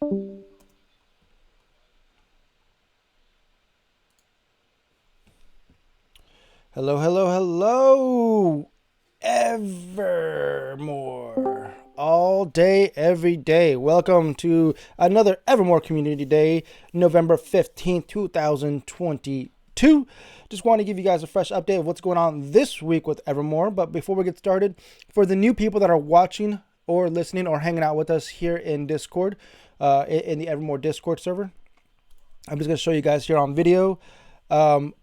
Hello, hello, hello, Evermore. All day, every day. Welcome to another Evermore Community Day, November 15th, 2022. Just want to give you guys a fresh update of what's going on this week with Evermore. But before we get started, for the new people that are watching or listening or hanging out with us here in Discord, in the Evermore Discord server, I'm just going to show you guys here on video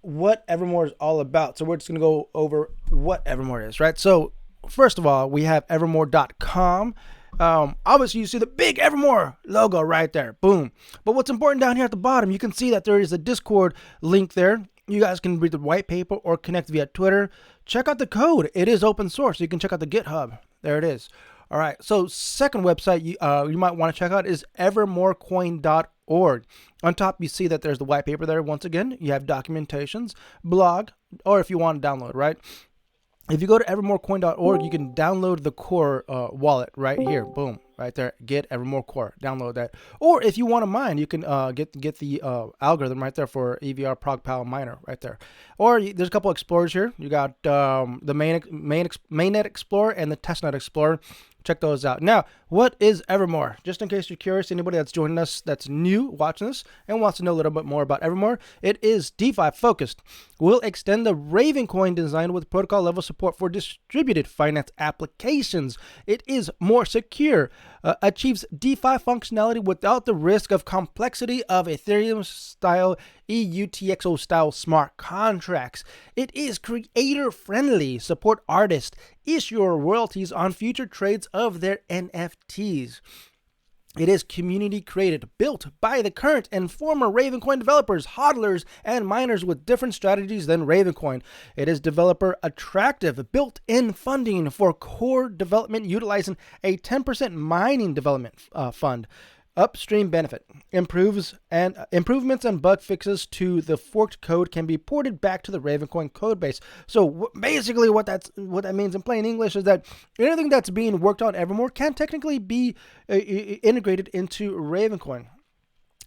what Evermore is all about. So we're just going to go over what Evermore is, right? So first of all, we have evermore.com. Obviously, you see the big Evermore logo right there. Boom. But what's important down here at the bottom, you can see that there is a Discord link there. You guys can read the white paper or connect via Twitter. Check out the code. It is open source. You can check out the GitHub. There it is. All right. So second website you might want to check out is evermorecoin.org. On top, you see that there's the white paper there. Once again, you have documentations, blog, or if you want to download, right? If you go to evermorecoin.org, you can download the core wallet right here. Boom, right there. Get Evermore Core. Download that. Or if you want to mine, you can get the algorithm right there for EVRMORE miner right there. Or there's a couple explorers here. You got the mainnet explorer and the testnet explorer. Check those out. Now, what is Evermore? Just in case you're curious, anybody that's joining us that's new watching this and wants to know a little bit more about Evermore, it is DeFi focused. We'll extend the Ravencoin design with protocol level support for distributed finance applications. It is more secure, achieves DeFi functionality without the risk of complexity of Ethereum style EUTXO style smart contracts. It is creator friendly, support artists, issuer royalties on future trades of their NFTs. It is community created, built by the current and former Ravencoin developers, hodlers, and miners with different strategies than Ravencoin. It is developer attractive, built-in funding for core development utilizing a 10% mining development fund. Upstream benefit. Improvements and bug fixes to the forked code can be ported back to the Ravencoin codebase. So basically what that means in plain English is that anything that's being worked on Evermore can technically be integrated into Ravencoin.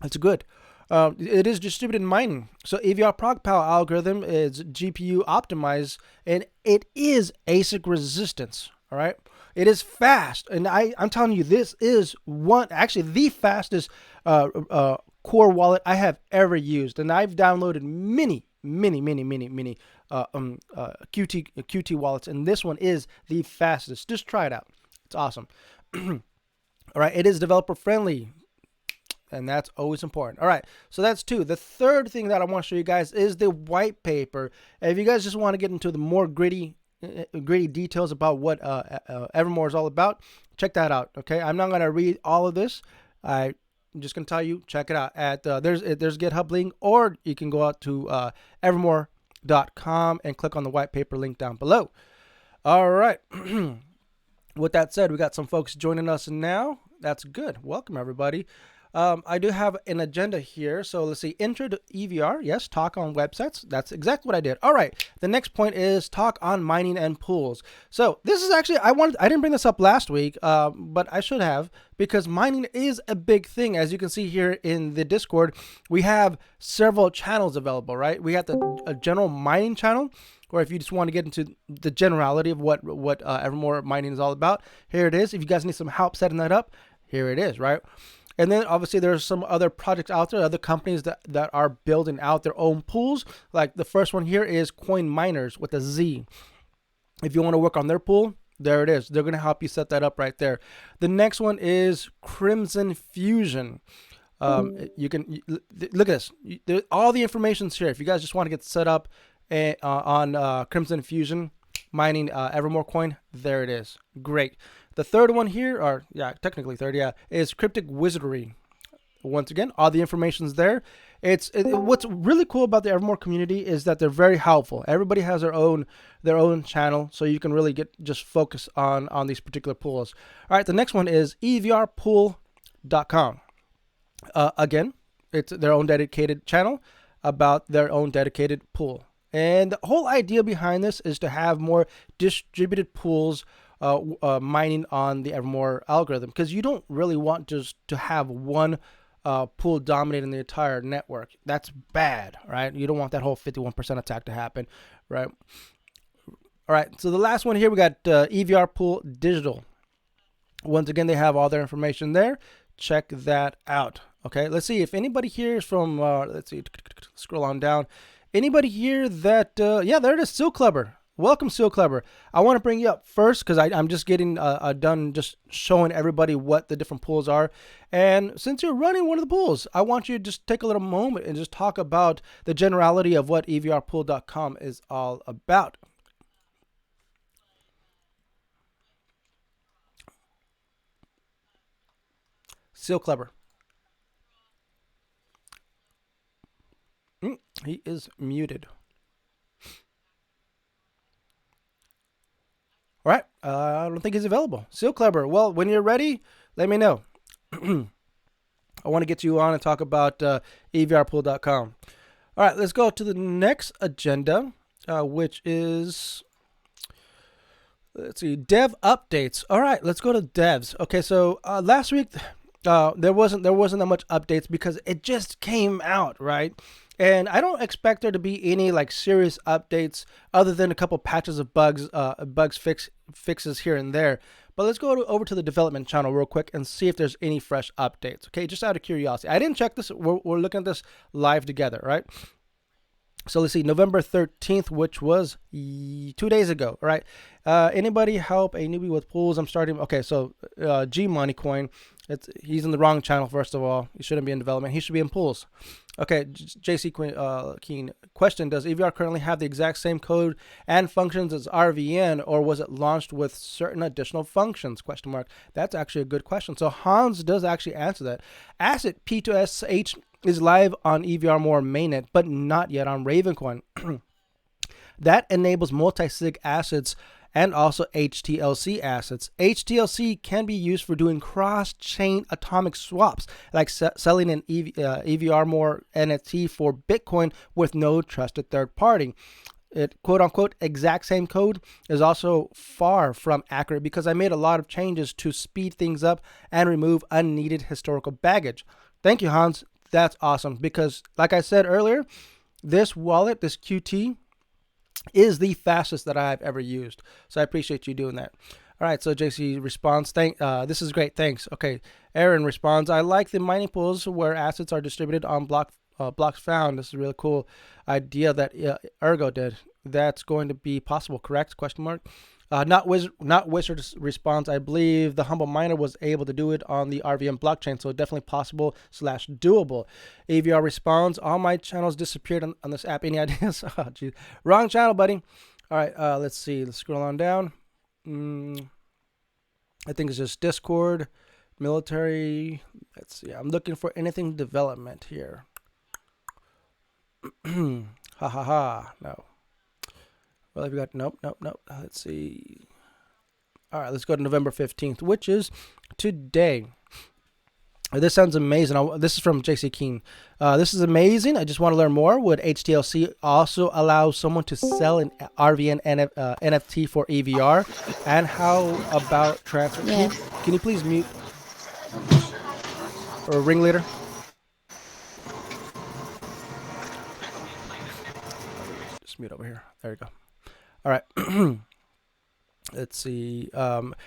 That's good. It is distributed mining. So EVRMORE algorithm is GPU optimized and it is ASIC resistance. All right. It is fast, and I'm telling you, this is the fastest core wallet I have ever used, and I've downloaded many QT wallets, and this one is the fastest. Just try it out; it's awesome. All right, it is developer friendly, and that's always important. All right, so that's two. The third thing that I want to show you guys is the white paper. And if you guys just want to get into the more gritty details about what Evermore is all about, check that out. Okay, I'm not going to read all of this. I'm just going to tell you, check it out at there's GitHub link, or you can go out to evermore.com and click on the white paper link down below. All right. With that said, we got some folks joining us now. That's good. Welcome everybody. I do have an agenda here. So let's see. Intro to EVR. Yes. Talk on websites. That's exactly what I did. All right. The next point is talk on mining and pools. So this is actually, I didn't bring this up last week, but I should have, because mining is a big thing. As you can see here in the Discord, we have several channels available, right? We got a general mining channel, or if you just want to get into the generality of what Evermore mining is all about, here it is. If you guys need some help setting that up, here it is, right? And then obviously there's some other projects out there, other companies that are building out their own pools. Like the first one here is Coin Miners with a Z. If you want to work on their pool, there it is. They're going to help you set that up right there. The next one is Crimson Fusion. You can look at this. All the information's here. If you guys just want to get set up on Crimson Fusion mining Evermore coin, there it is. Great. The third one here, or yeah, technically third, yeah, is Cryptic Wizardry. Once again, all the information's there. What's really cool about the Evermore community is that they're very helpful. Everybody has their own channel, so you can really just focus on these particular pools. All right, the next one is EVRPool.com. Again, it's their own dedicated channel about their own dedicated pool. And the whole idea behind this is to have more distributed pools mining on the Evermore algorithm, because you don't really want just to have one pool dominating the entire network. That's bad, right? You don't want that whole 51% attack to happen, right? All right, so the last one here, we got EVR Pool Digital. Once again, they have all their information there. Check that out. Okay, let's see if anybody here is from, let's see, scroll on down. Anybody here that, yeah, there it is, Seal Clubber. Welcome, Seal Clubber. I want to bring you up first because I'm just getting done just showing everybody what the different pools are. And since you're running one of the pools, I want you to just take a little moment and just talk about the generality of what EVRpool.com is all about. Seal Clubber. He is muted. All right. I don't think he's available. Seal Clubber. Well, when you're ready, let me know. I want to get you on and talk about EVRpool.com. All right. Let's go to the next agenda, which is, let's see, dev updates. All right. Let's go to devs. Okay. So last week, there wasn't that much updates because it just came out, right? And I don't expect there to be any like serious updates other than a couple patches of bugs fixes here and there. But let's go over to the development channel real quick and see if there's any fresh updates. Okay, just out of curiosity. I didn't check this. We're looking at this live together, right? So let's see, November 13th, which was 2 days ago, right? Anybody help a newbie with pools? I'm starting. Okay, so G Money Coin, he's in the wrong channel, first of all. He shouldn't be in development. He should be in pools. Okay, JC Keen, question, does EVR currently have the exact same code and functions as RVN, or was it launched with certain additional functions? Question mark. That's actually a good question. So Hans does actually answer that. Asset P2SH is live on EVRMORE mainnet, but not yet on Ravencoin. That enables multi-sig assets and also HTLC assets. HTLC can be used for doing cross-chain atomic swaps, like selling an EVRMORE NFT for Bitcoin with no trusted third party. It, quote unquote, exact same code is also far from accurate because I made a lot of changes to speed things up and remove unneeded historical baggage. Thank you, Hans. That's awesome because, like I said earlier, this wallet, this QT, is the fastest that I've ever used. So I appreciate you doing that. All right, so JC responds, this is great, thanks. Okay, Aaron responds, I like the mining pools where assets are distributed on blocks found. This is a really cool idea that Ergo did. That's going to be possible, correct? Question mark. Not Wizard responds, I believe the Humble Miner was able to do it on the RVM blockchain, so definitely possible / doable. AVR responds, all my channels disappeared on this app. Any ideas? Oh, geez. Wrong channel, buddy. All right, let's see. Let's scroll on down. I think it's just Discord, military. Let's see. I'm looking for anything development here. Ha ha ha. No. Well, we got nope. Let's see. All right, let's go to November 15th, which is today. This sounds amazing. This is from JC Keen. This is amazing. I just want to learn more. Would HTLC also allow someone to sell an RVN NFT for EVR? And how about transfer? Yes. Can you please mute? Or ringleader? Just mute over here. There you go. All right. Let's see.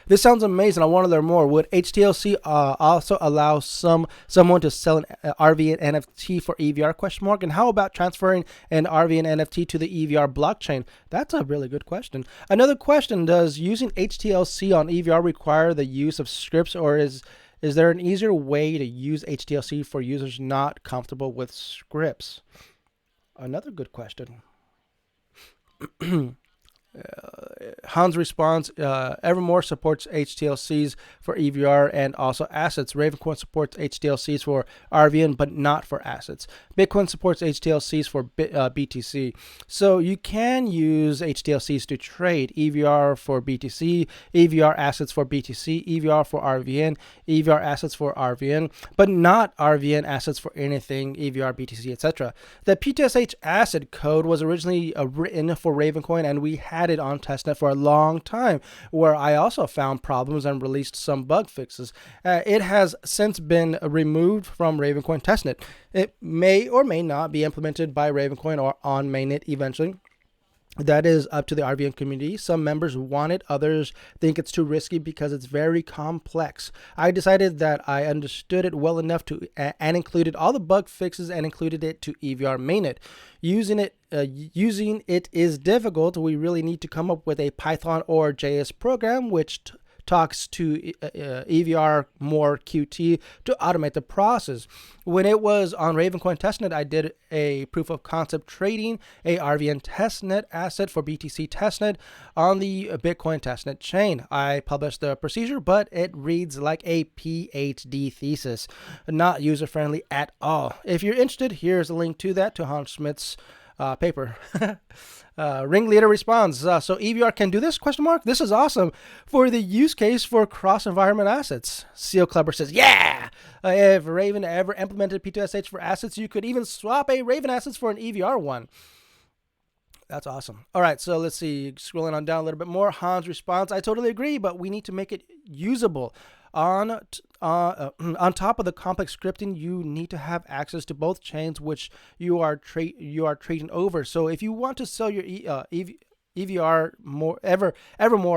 This sounds amazing. I want to learn more. Would HTLC also allow someone to sell an RVN NFT for EVR? Question mark. And how about transferring an RVN NFT to the EVR blockchain? That's a really good question. Another question: does using HTLC on EVR require the use of scripts, or is there an easier way to use HTLC for users not comfortable with scripts? Another good question. Hans responds, Evermore supports HTLCs for EVR and also assets. Ravencoin supports HTLCs for RVN, but not for assets. Bitcoin supports HTLCs for BTC. So you can use HTLCs to trade EVR for BTC, EVR assets for BTC, EVR for RVN, EVR assets for RVN, but not RVN assets for anything, EVR, BTC, etc. The P2SH asset code was originally written for Ravencoin, and we had had it on testnet for a long time, where I also found problems and released some bug fixes. It has since been removed from Ravencoin testnet. It may or may not be implemented by Ravencoin or on mainnet eventually. That is up to the RVN community. Some members want it, others think it's too risky because it's very complex. I decided that I understood it well enough to and included all the bug fixes and included it to EVR mainnet. Using it is difficult. We really need to come up with a Python or JS program which talks to EVRMORE QT to automate the process. When it was on Ravencoin testnet, I did a proof of concept trading a RVN testnet asset for BTC testnet on the Bitcoin testnet chain. I published the procedure, but it reads like a PhD thesis, not user-friendly at all. If you're interested, here's a link to that, to Hans Smith's paper. Ringleader responds, so EVR can do this? Question mark. This is awesome for the use case for cross-environment assets. Seal Clubber says, yeah! If Raven ever implemented P2SH for assets, you could even swap a Raven assets for an EVR one. That's awesome. All right, so let's see. Scrolling on down a little bit more. Hans responds, I totally agree, but we need to make it usable. On top of the complex scripting, you need to have access to both chains which you are trading over. So if you want to sell your EVRMORE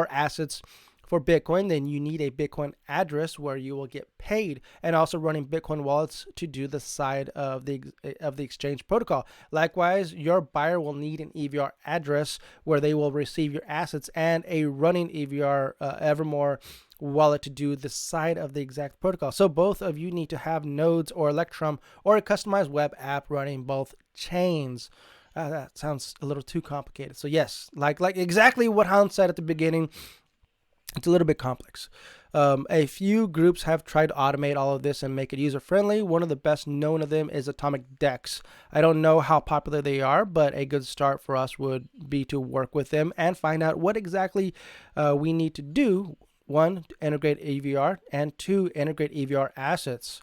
assets for Bitcoin, then you need a Bitcoin address where you will get paid, and also running Bitcoin wallets to do the side of the exchange protocol. Likewise, your buyer will need an EVR address where they will receive your assets and a running EVRMORE wallet to do the side of the exact protocol. So both of you need to have nodes or Electrum or a customized web app running both chains. That sounds a little too complicated. So yes, like exactly what Hans said at the beginning, it's a little bit complex. A few groups have tried to automate all of this and make it user-friendly. One of the best known of them is Atomic Dex. I don't know how popular they are, but a good start for us would be to work with them and find out what exactly we need to do. 1, to integrate EVR, and 2, integrate EVR assets.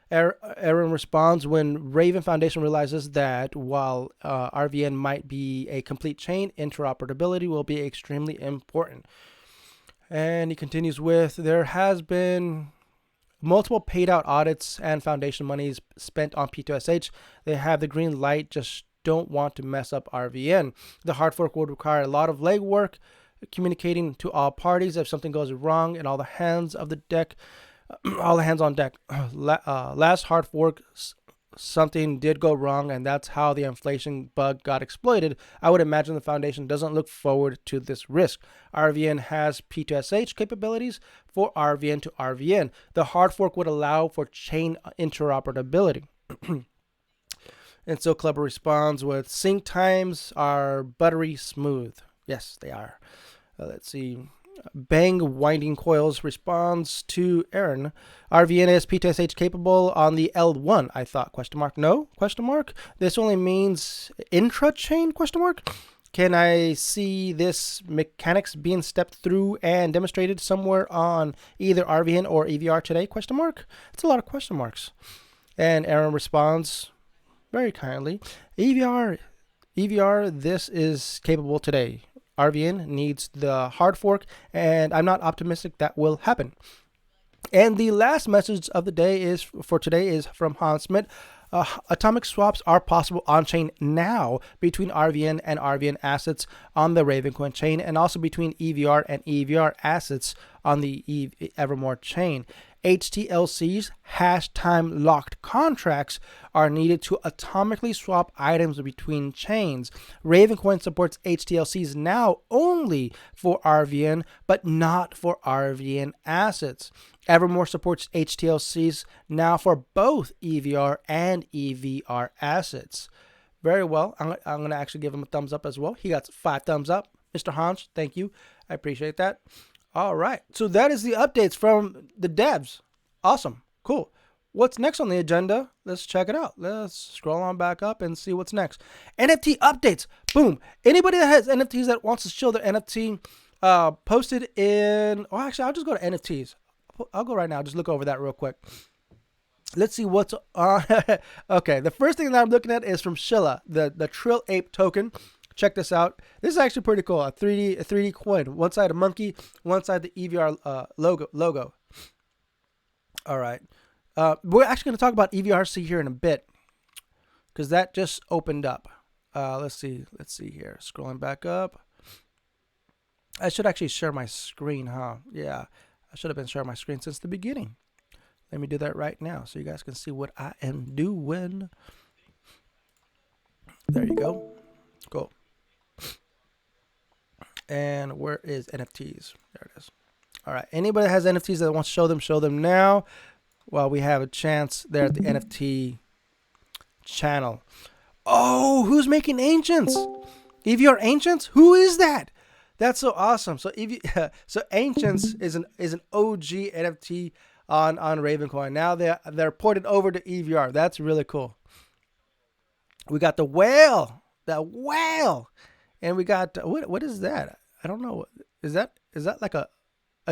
Aaron responds, when Raven Foundation realizes that while RVN might be a complete chain, interoperability will be extremely important. And he continues with, there has been multiple paid out audits and foundation monies spent on P2SH. They have the green light, just don't want to mess up RVN. The hard fork would require a lot of legwork, communicating to all parties if something goes wrong, and all the hands on deck. Last hard fork, something did go wrong, and that's how the inflation bug got exploited. I would imagine the foundation doesn't look forward to this risk. RVN has P2SH capabilities for RVN to RVN. The hard fork would allow for chain interoperability. And so Clubber responds with, sync times are buttery smooth. Yes, they are. Let's see. Bang Winding Coils responds to Aaron. RVN is P2SH capable on the L1, I thought, question mark. No, question mark. This only means intra-chain, question mark. Can I see this mechanics being stepped through and demonstrated somewhere on either RVN or EVR today, question mark? It's a lot of question marks. And Aaron responds very kindly, EVR, this is capable today. RVN needs the hard fork, and I'm not optimistic that will happen. And the last message of the day is from Hans Smith. Atomic swaps are possible on-chain now between RVN and RVN assets on the Ravencoin chain, and also between EVR and EVR assets on the EVRMORE chain. HTLC's hash time locked contracts are needed to atomically swap items between chains. Ravencoin supports HTLCs now only for RVN, but not for RVN assets. EVRMORE supports HTLCs now for both EVR and EVR assets. Very well. I'm going to actually give him a thumbs up as well. He got 5 thumbs up. Mr. Hans, thank you. I appreciate that. All right. So that is the updates from the devs. Awesome. Cool. What's next on the agenda? Let's check it out. Let's scroll on back up and see what's next. NFT updates. Boom. Anybody that has NFTs that wants to show their NFT posted in... Oh, actually, I'll just go to NFTs. I'll go right now. Just look over that real quick. Let's see what's on. Okay, the first thing that I'm looking at is from Shilla, the Trill Ape token. check this out. This is actually pretty cool. A 3D coin. One side a monkey, one side the EVR logo. All right. We're actually going to talk about EVRC here in a bit because that just opened up. Let's see here. Scrolling back up. I should actually share my screen, huh? Yeah, I should have been sharing my screen since the beginning. Let me do that right now so you guys can see what I am doing. There you go. Cool. And where is NFTs? There it is. All right. Anybody that has NFTs that wants to show them now while we have a chance there at the NFT channel. Oh, who's making Ancients? EVR Ancients? Who is that? That's so awesome. So so Ancients is an OG NFT on Ravencoin. Now they're ported over to EVR. That's really cool. We got the whale, and we got what is that? I don't know. Is that like a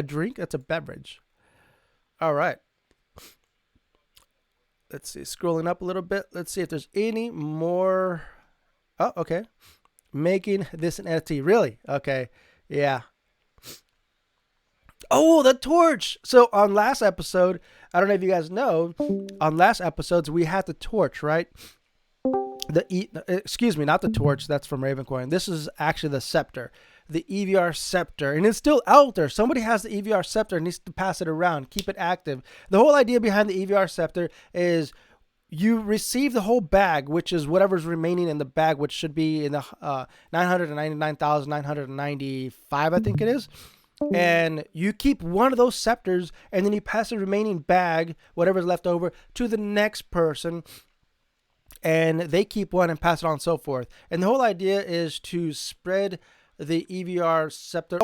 drink? That's a beverage. All right. Let's see. Scrolling up a little bit. Let's see if there's any more. Oh, okay. Making this an NFT. Really? Okay. Yeah. Oh, the torch. So on last episode, I don't know if you guys know, on last episodes we had the torch, right? Excuse me, not the torch. That's from Ravencoin. This is actually the scepter, the EVR scepter, and it's still out there. Somebody has the EVR scepter and needs to pass it around, keep it active. The whole idea behind the EVR scepter is you receive the whole bag, which is whatever's remaining in the bag, which should be in the 999,995, I think it is. And you keep one of those scepters, and then you pass the remaining bag, whatever's left over, to the next person. And they keep one and pass it on and so forth. And the whole idea is to spread the EVR scepter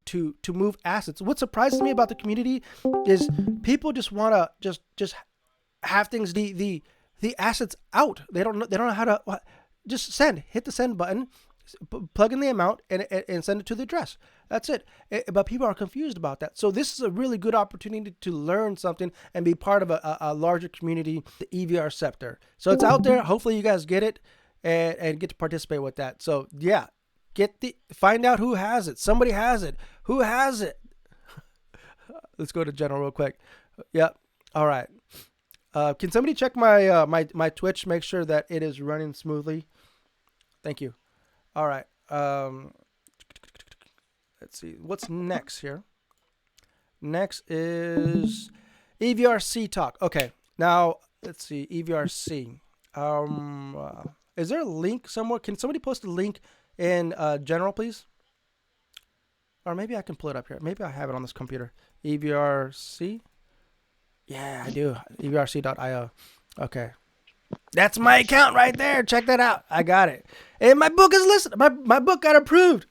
to move assets. What surprises me about the community is people just want to just have things the assets out. They don't know how to just hit the send button, plug in the amount and send it to the address. That's it. But people are confused about that. So this is a really good opportunity to learn something and be part of a larger community, the EVR scepter. So it's out there. Hopefully you guys get it and get to participate with that. So yeah, find out who has it. Somebody has it. Who has it? Let's go to general real quick. Yep. All right. Can somebody check my my Twitch? Make sure that it is running smoothly. Thank you. All right. Let's see. What's next here? Next is EVRC talk. Okay. Now, let's see. EVRC. Is there a link somewhere? Can somebody post a link in general, please? Or maybe I can pull it up here. Maybe I have it on this computer. EVRC. Yeah, I do. EVRC.io. Okay. That's my account right there. Check that out. I got it. And my book is listed. My book got approved.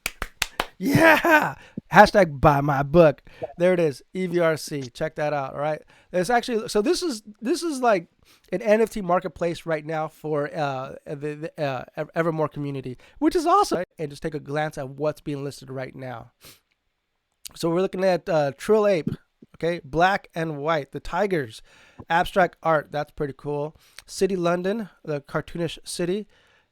Yeah. Hashtag buy my book. There it is. EVRC. Check that out. All right. It's actually, so this is like an NFT marketplace right now for the Evermore community, which is awesome. Right? And just take a glance at what's being listed right now. So we're looking at Trill Ape. Okay, black and white, the tigers, abstract art, that's pretty cool. City London, the cartoonish city,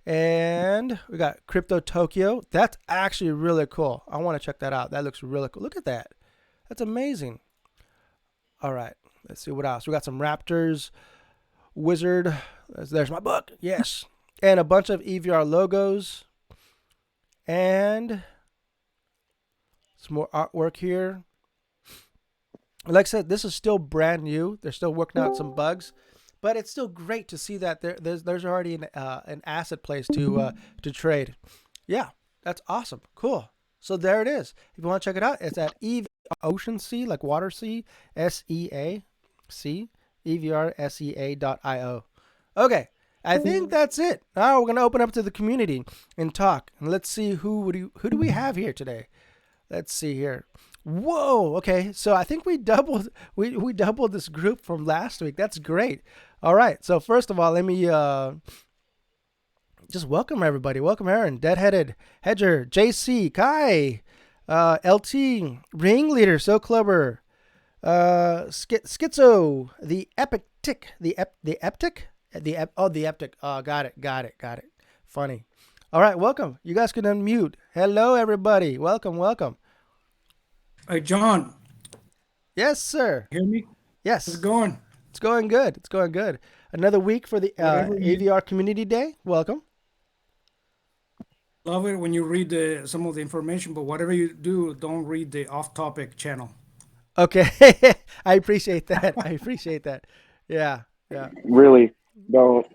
and we got Crypto Tokyo. That's actually really cool. I want to check that out. That looks really cool. Look at that. That's amazing. All right, let's see what else. We got some raptors, wizard. There's my book. Yes, and a bunch of EVR logos, and some more artwork here. Like I said, this is still brand new. They're still working out some bugs, but it's still great to see that there's already an asset place to trade. Yeah, that's awesome. Cool. So there it is. If you want to check it out, it's at Ocean Sea, like water sea, SEAC, EVRSEA.io. Okay, I think that's it. Now we're gonna open up to the community and talk, and let's see who do we have here today. Let's see here. Whoa. Okay. So I think we doubled this group from last week. That's great. All right. So first of all, let me just welcome everybody. Welcome Aaron, Deadheaded, Hedger, JC, Kai, LT, Ringleader, So Clubber, Schizo, the Epic Tick, the Eptic. Oh, got it. Funny. All right, welcome. You guys can unmute. Hello, everybody. Welcome, welcome. Hey, John, Yes, sir. hear me? How's it Yes, going? it's going good. It's going good. Another week for the Whatever you AVR Community Day. Welcome. love it when you read some of the information, but whatever you do, don't read the off-topic channel. Okay, I appreciate that. I appreciate that. Yeah, yeah. Really don't.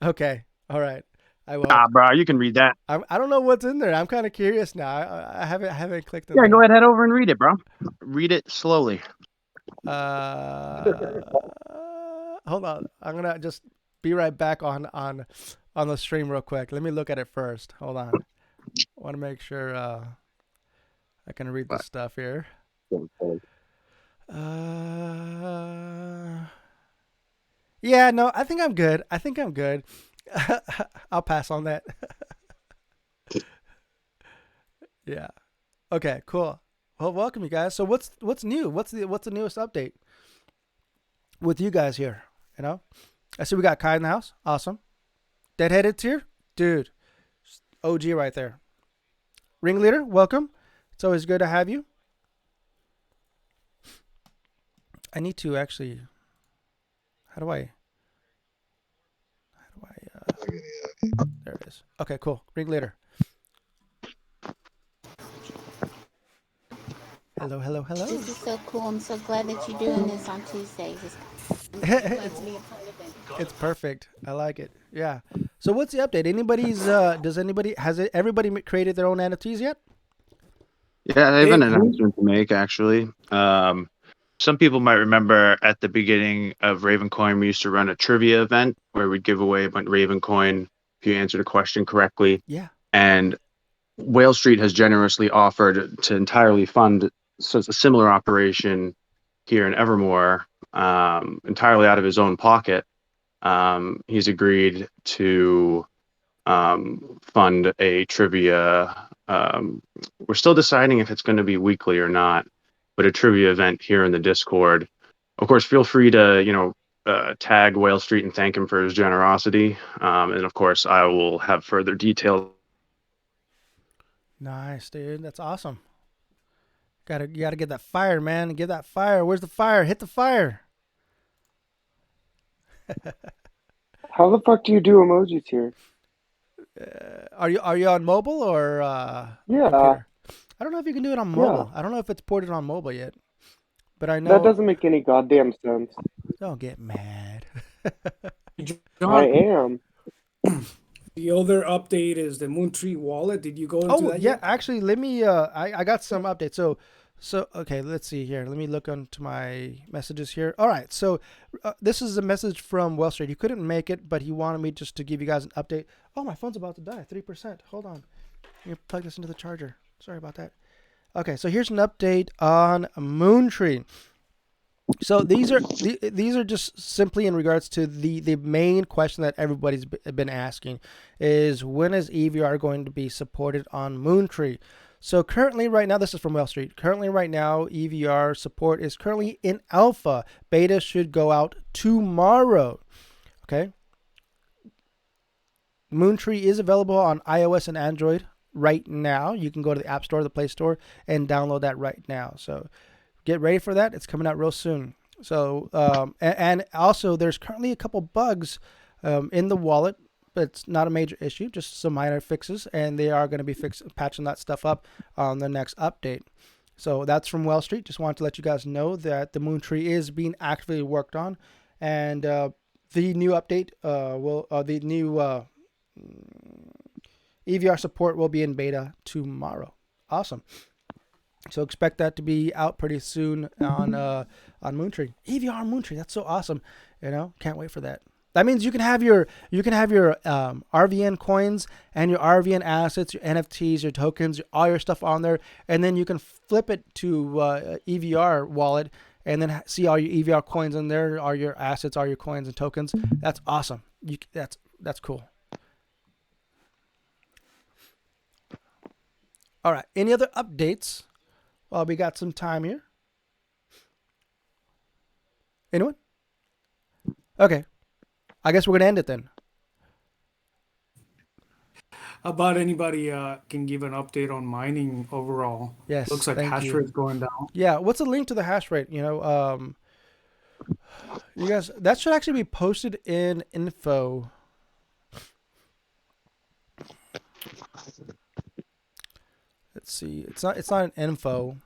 Okay, all right. I won't. Ah, bro, you can read that. I don't know what's in there. I'm kind of curious now. I haven't clicked on Yeah, go the. ahead, head over and read it, bro. Read it slowly. Uh, hold on. I'm gonna just be right back on the stream real quick. Let me look at it first. Hold on. I want to make sure I can read this stuff here. Uh, yeah, no, I think I'm good. I think I'm good. I'll pass on that. Yeah. Okay. Cool. Well, welcome you guys. So what's new? What's the newest update with you guys here? You know, I see we got Kai in the house. Awesome. Deadheaded's here, dude. OG right there. Ringleader, welcome. It's always good to have you. I need to actually. How do I? There it is. Okay, cool. Ringleader. Hello, hello, hello. This is so cool. I'm so glad that you're doing this on Tuesdays. I'm so glad it's, to be a part of it. it's perfect. I like it. Yeah. So what's the update? Does anybody has it everybody created their own NFTs yet? Yeah, I have Hey, an who? announcement to make, actually. Some people might remember at the beginning of Ravencoin, we used to run a trivia event where we'd give away a bunch of Ravencoin if you answered a question correctly. Yeah. And Whale Street has generously offered to entirely fund so it's a similar operation here in Evermore, entirely out of his own pocket. He's agreed to fund a trivia. We're still deciding if it's going to be weekly or not, but a trivia event here in the Discord. Of course, feel free to, tag Whale Street and thank him for his generosity. And of course, I will have further details. Nice, dude. That's awesome. You gotta get that fire, man. Get that fire. Where's the fire? Hit the fire. How the fuck do you do emojis here? Are you on mobile or Yeah, computer? I don't know if you can do it on yeah. mobile. I don't know if it's ported on mobile yet, but I That know. doesn't make any goddamn sense. Don't get mad. I John, am. the other update is the Moontree wallet. Did you go into Oh that yeah, yet? actually, let me. I got some updates. So okay, let's see here. Let me look onto my messages here. All right, so this is a message from Wall Street. He couldn't make it, but he wanted me just to give you guys an update. Oh, my phone's about to die. 3%. Hold on. Let me plug this into the charger. Sorry about that. Okay, so here's an update on Moontree. So these are just simply in regards to the main question that everybody's been asking is when is EVR going to be supported on Moontree? So currently right now, this is from Wall Street. Currently right now, EVR support is currently in alpha. Beta should go out tomorrow. Okay. Moontree is available on iOS and Android right now. You can go to the App Store, the Play Store, and download that right now. So get ready for that. It's coming out real soon. So and also there's currently a couple bugs in the wallet, but it's not a major issue, just some minor fixes, and they are going to be patching that stuff up on the next update. So that's from Wall Street. Just wanted to let you guys know that the Moontree is being actively worked on, and the new update the new EVR support will be in beta tomorrow. Awesome. So expect that to be out pretty soon on Moontree. EVR Moontree, that's so awesome. Can't wait for that. That means you can have your RVN coins and your RVN assets, your NFTs, your tokens, all your stuff on there, and then you can flip it to EVR wallet and then see all your EVR coins in there, all your assets, all your coins and tokens. That's awesome. That's cool. All right. Any other updates? Well, we got some time here. Anyone? Okay. I guess we're going to end it then. How about anybody can give an update on mining overall? Yes, Looks like thank hash you. rate's going down. Yeah, what's the link to the hash rate? You guys, that should actually be posted in info. Let's see. It's not an info.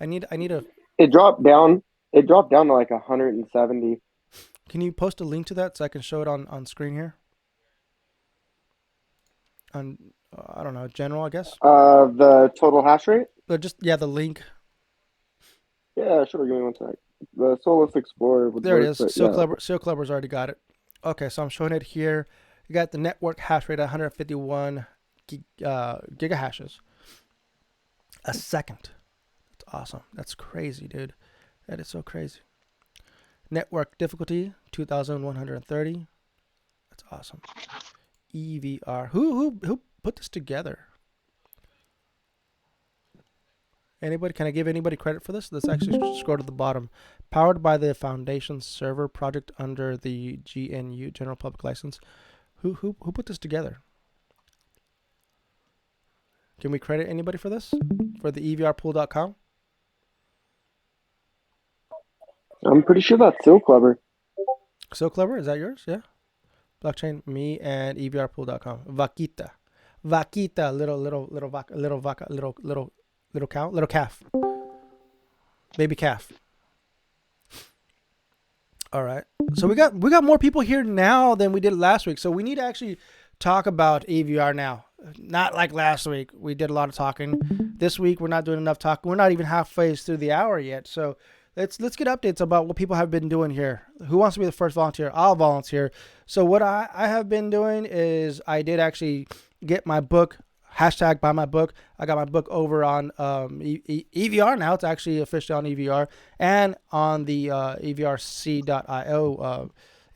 I need a. It dropped down. It dropped down to like 170. Can you post a link to that so I can show it on screen here? On I don't know, general, I guess. The total hash rate? But just yeah, the link. Yeah, sure. Give me one sec. The Solus Explorer would There it work, is. but Seal yeah. Clubber's already got it. Okay, so I'm showing it here. You got the network hash rate at 151 gigahashes a second. That's awesome. That's crazy, dude. That is so crazy. Network difficulty 2,130. That's awesome. EVR. Who put this together? Anybody? Can I give anybody credit for this? Let's actually scroll to the bottom. Powered by the Foundation server project under the GNU General Public License. Who put this together? Can we credit anybody for this? For the EVRpool.com? I'm pretty sure that's so clever. So clever, is that yours? Yeah. Blockchain, me and EVRpool.com. Vaquita, little cow, little calf, baby calf. All right. So we got more people here now than we did last week. So we need to actually talk about EVR now. Not like last week. We did a lot of talking. This week we're not doing enough talking. We're not even halfway through the hour yet. So let's get updates about what people have been doing here. Who wants to be the first volunteer? I'll volunteer. So what I have been doing is I did actually get my book, hashtag buy my book. I got my book over on EVR now. It's actually officially on EVR and on the EVRC.io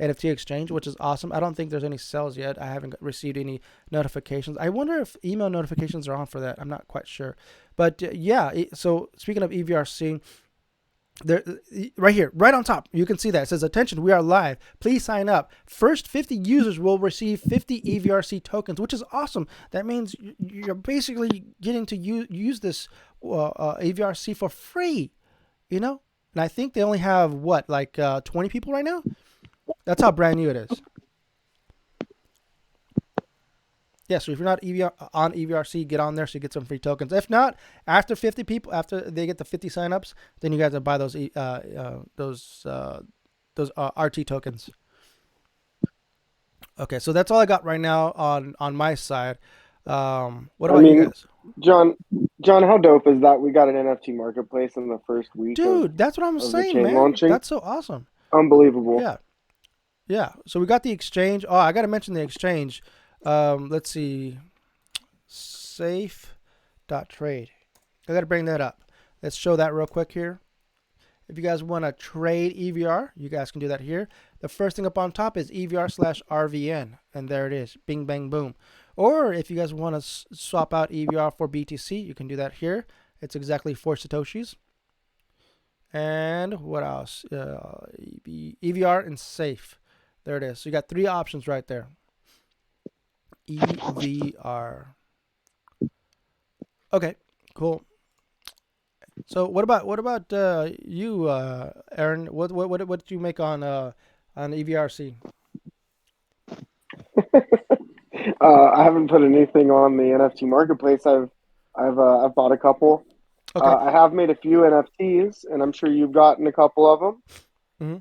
NFT exchange, which is awesome. I don't think there's any sales yet. I haven't received any notifications. I wonder if email notifications are on for that. I'm not quite sure. But yeah, so speaking of EVRC, there, right here, right on top, you can see that it says, "Attention, we are live. Please sign up. First 50 users will receive 50 EVRC tokens," which is awesome. That means you're basically getting to use this EVRC for free, you know. And I think they only have what, like 20 people right now. That's how brand new it is. Yeah, so if you're not on EVRC, get on there so you get some free tokens. If not, after 50 people, after they get the 50 signups, then you guys will buy those RT tokens. Okay, so that's all I got right now on my side. What about you guys? John, how dope is that? We got an NFT marketplace in the first week. Dude, that's what I'm saying, chain man. launching. That's so awesome. Unbelievable. Yeah. So we got the exchange. Oh, I got to mention the exchange. Let's see. Safe.trade. I got to bring that up. Let's show that real quick here. If you guys want to trade EVR, you guys can do that here. The first thing up on top is EVR/RVN. And there it is. Bing, bang, boom. Or if you guys want to swap out EVR for BTC, you can do that here. It's exactly 4 Satoshis. And what else? EVR and Safe. There it is. So you got 3 options right there. EVR. Okay, cool. So what about you, Aaron? What did you make on EVRC? I haven't put anything on the NFT marketplace. I've bought a couple. Okay. I have made a few NFTs, and I'm sure you've gotten a couple of them. Mm-hmm.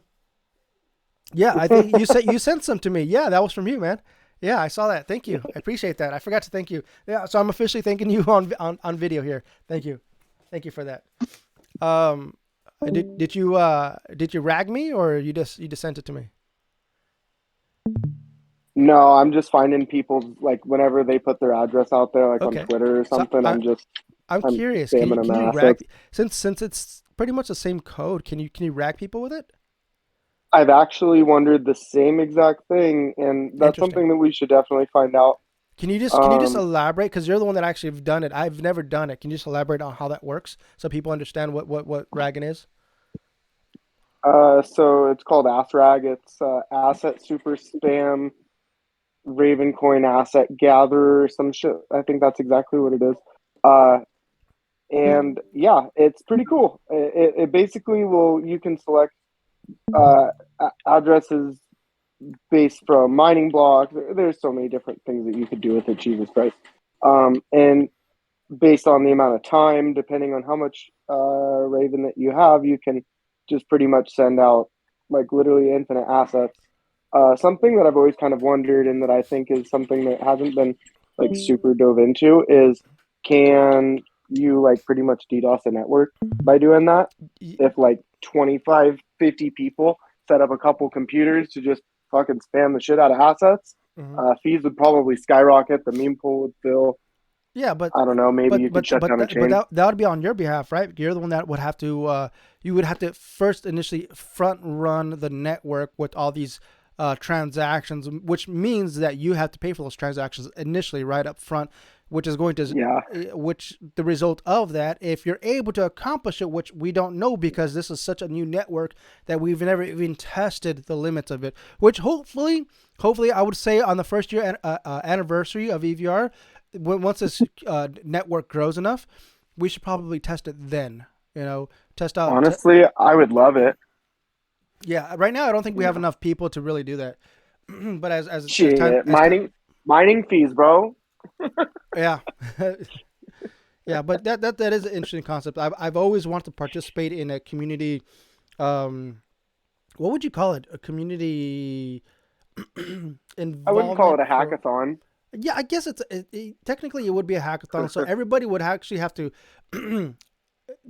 Yeah, I think you sent some to me. Yeah, that was from you, man. Yeah, I saw that. Thank you. I appreciate that. I forgot to thank you. Yeah, so I'm officially thanking you on video here. Thank you for that. Did you rag me, or you just sent it to me? No, I'm just finding people, like, whenever they put their address out there, like Okay. on Twitter or something. So I'm curious. Can spamming you them rag, since it's pretty much the same code? Can you rag people with it? I've actually wondered the same exact thing, and that's Interesting. something that we should definitely find out. Can you just elaborate? Because you're the one that actually have done it. I've never done it. Can you just elaborate on how that works so people understand what ragging is? So it's called ASRAG. It's Asset Super Spam Ravencoin asset gatherer or some shit. I think that's exactly what it is. And yeah, it's pretty cool. It basically you can select addresses based from mining blocks. There's so many different things that you could do with it, Jesus Christ. And based on the amount of time, depending on how much Raven that you have, you can just pretty much send out like literally infinite assets. Something that I've always kind of wondered, and that I think is something that hasn't been like super dove into, is can you like pretty much DDoS a network by doing that? If like 25, 50 people set up a couple computers to just fucking spam the shit out of assets, fees would probably skyrocket. The meme pool would fill. Yeah, but I don't know. Maybe you could shut down a chain. But that would be on your behalf, right? You're the one that would have to. You would have to first initially front run the network with all these transactions, which means that you have to pay for those transactions initially, right up front, which is going to, which the result of that, if you're able to accomplish it, which we don't know because this is such a new network that we've never even tested the limits of it, which hopefully I would say on the first year anniversary of EVR, once this network grows enough, we should probably test it then, test out. Honestly, I would love it. Yeah, right now I don't think we have enough people to really do that. But as shit, time, mining fees, bro. Yeah. Yeah, but that is an interesting concept. I've always wanted to participate in a community. What would you call it? A community involvement. I wouldn't call it a hackathon. Yeah, I guess technically it would be a hackathon. So everybody would actually have to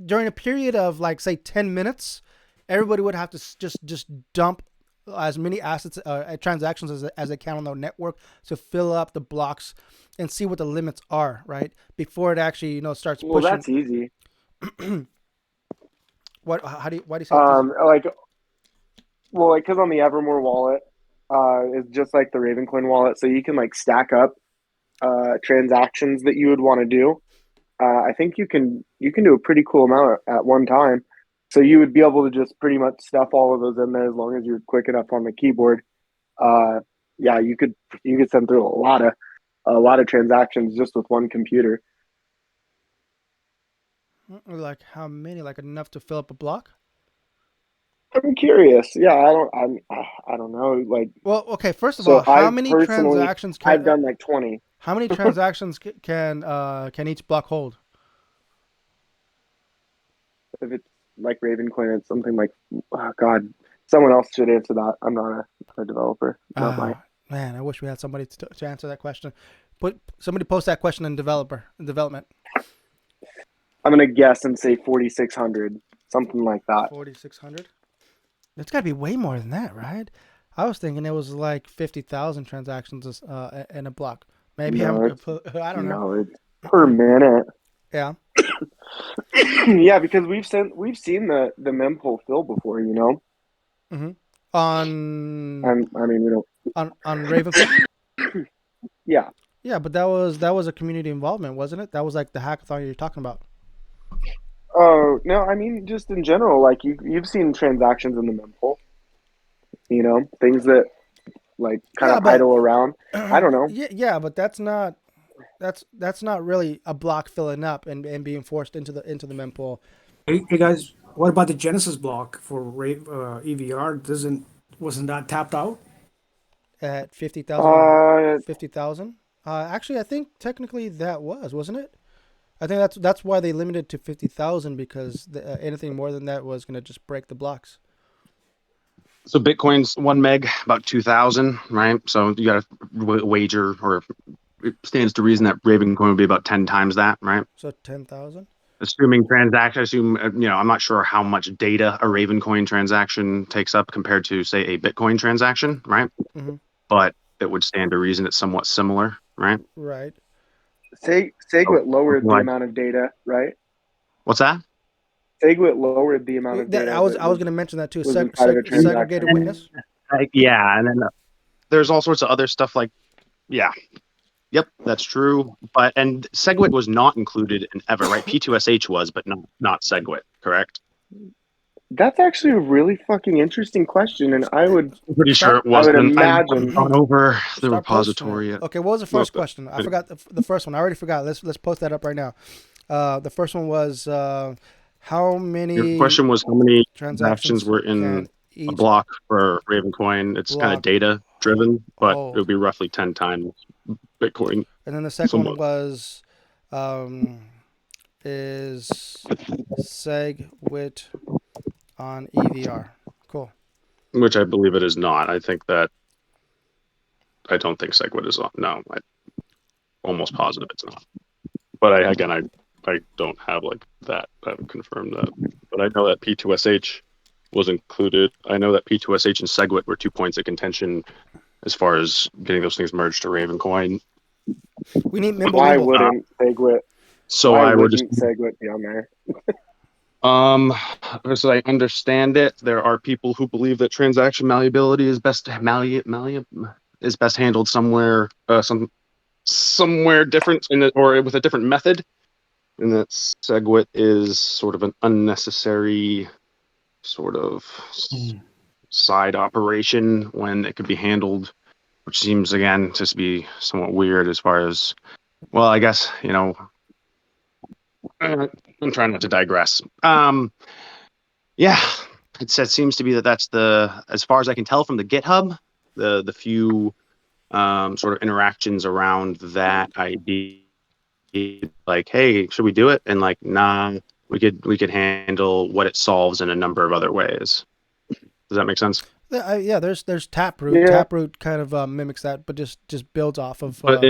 during a period of like say 10 minutes. Everybody would have to just dump as many assets, transactions as they can on the network to fill up the blocks and see what the limits are, right? Before it actually, starts pushing. Well, that's easy. Why do you say that's easy? Because on the Evermore wallet, is just like the Ravencoin wallet, so you can like stack up transactions that you would want to do. I think you can do a pretty cool amount at one time. So you would be able to just pretty much stuff all of those in there as long as you're quick enough on the keyboard. Yeah, you could send through a lot of transactions just with one computer. Like how many? Like enough to fill up a block? I'm curious. Yeah, I don't know. Like, well, okay. First of all, how many transactions? I've done like 20. How many transactions can each block hold? If it's like Ravencoin, it's something like, oh God, someone else should answer that. I'm not a developer. Man, I wish we had somebody to answer that question. Somebody post that question in development. I'm gonna guess and say 4,600, something like that. 4,600. It's got to be way more than that, right? I was thinking it was like 50,000 transactions in a block. Maybe I don't know. No, it's per minute. Yeah. Yeah, because we've seen the mempool fill before, Mm-hmm. On we don't on Ravencoin. Yeah. Yeah, but that was a community involvement, wasn't it? That was like the hackathon you're talking about. Oh no, I mean just in general, like you've seen transactions in the mempool. Things that like kind of idle around. I don't know. Yeah, but that's not really a block filling up and being forced into the mempool. Hey guys, what about the Genesis block for EVR? Wasn't that tapped out at 50,000? 50,000? Actually, I think technically that wasn't it? I think that's why they limited to 50,000 because anything more than that was going to just break the blocks. So Bitcoin's 1 meg, about 2,000, right? So you got to wager, or it stands to reason that Ravencoin would be about 10 times that, right? So 10,000. I'm not sure how much data a Ravencoin transaction takes up compared to, say, a Bitcoin transaction, right? Mm-hmm. But it would stand to reason it's somewhat similar, right? Right. SegWit lowered the amount of data, right? What's that? SegWit lowered the amount of data. I was going to mention that too. Segregated witness. Yeah, and then there's all sorts of other stuff like, yeah. Yep, that's true. And SegWit was not included in Ever, right? P2SH was, but not SegWit, correct? That's actually a really fucking interesting question, and I would I'm pretty sure Start- it I would wasn't. I've imagine. gone over the Start posting repository. it. Okay, what was the Well, first question? I forgot the first one. I already forgot. Let's post that up right now. The first one was how Your many question was how many transactions transactions were in can a each block for Ravencoin. It's kind of block data driven, but it hold? would be roughly 10 times Bitcoin. And then the second one Somewhat, was um, is SegWit on EVR. Cool. which I believe it is not. I think that I don't think SegWit is on. No, I'm almost positive it's not. But I don't have like that. I haven't confirmed that. But I know that P2SH was included. I know that P2SH and SegWit were 2 points of contention as far as getting those things merged to Ravencoin. We need Why Mimblewimble. wouldn't SegWit? So Why I would just wouldn't SegWit be on there? as I understand it, there are people who believe that transaction malleability is best is best handled somewhere somewhere different or with a different method, and that SegWit is sort of an unnecessary sort of side operation when it could be handled, which seems again to be somewhat weird as far as, well, I guess, I'm trying not to digress. Yeah, it seems to be that's as far as I can tell from the GitHub, the few sort of interactions around that idea, like, hey, should we do it? And like, nah, we could handle what it solves in a number of other ways. Does that make sense? Yeah, there's Taproot. Yeah. Taproot kind of mimics that, but just builds off of. But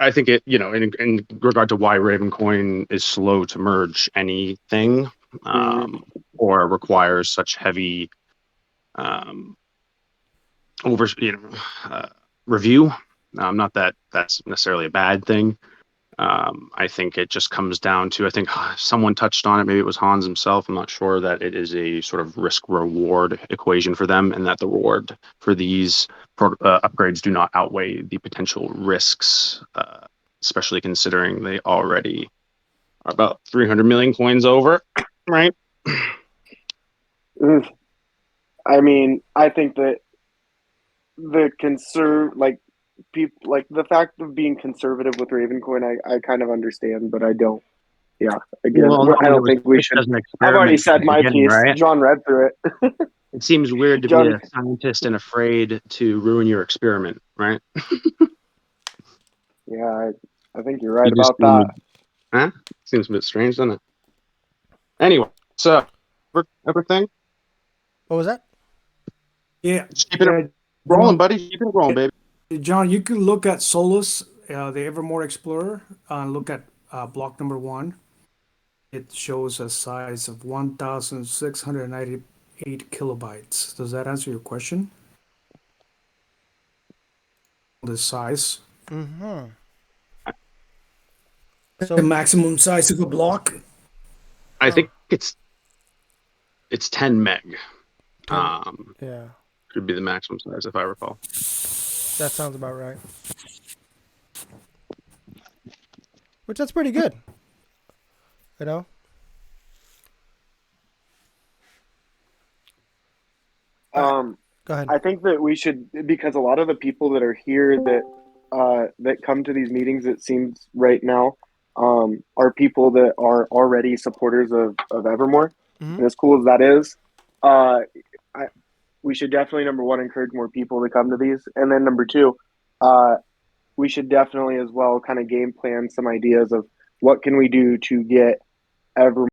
I think it, in regard to why Ravencoin is slow to merge anything, or requires such heavy over, review. Not that that's necessarily a bad thing. I think it just comes down to, I think someone touched on it, maybe it was Hans himself, I'm not sure, that it is a sort of risk reward equation for them, and that the reward for these upgrades do not outweigh the potential risks, especially considering they already are about 300 million coins over, right? I mean, I think that people, like the fact of being conservative with Ravencoin, I kind of understand, but I don't. Yeah, again, Well, I no, it don't was think we pitched should. as an I've already experiment said at the my beginning, piece. right? John read through it. It seems weird to be John, a scientist and afraid to ruin your experiment, right? yeah, I think you're right You just about that. huh? Seems a bit strange, doesn't it? Anyway, so everything, What was that? Yeah, just keeping it rolling, buddy. Keeping it rolling, baby. John, you can look at Solus, the Evermore Explorer, and look at block number 1. It shows a size of 1,698 kilobytes. Does that answer your question? The size, Mm-hmm. the So maximum size of a block. I think it's 10 meg. 10, yeah, Should be the maximum size if I recall. that sounds about right. Which that's pretty good. You know. Go ahead. I think that we should, because a lot of the people that are here that come to these meetings, it seems right now, are people that are already supporters of Evermore. Mm-hmm. And as cool as that is, uh, we should definitely, number one, encourage more people to come to these, and then number two, we should definitely as well kind of game plan some ideas of what can we do to get Evermore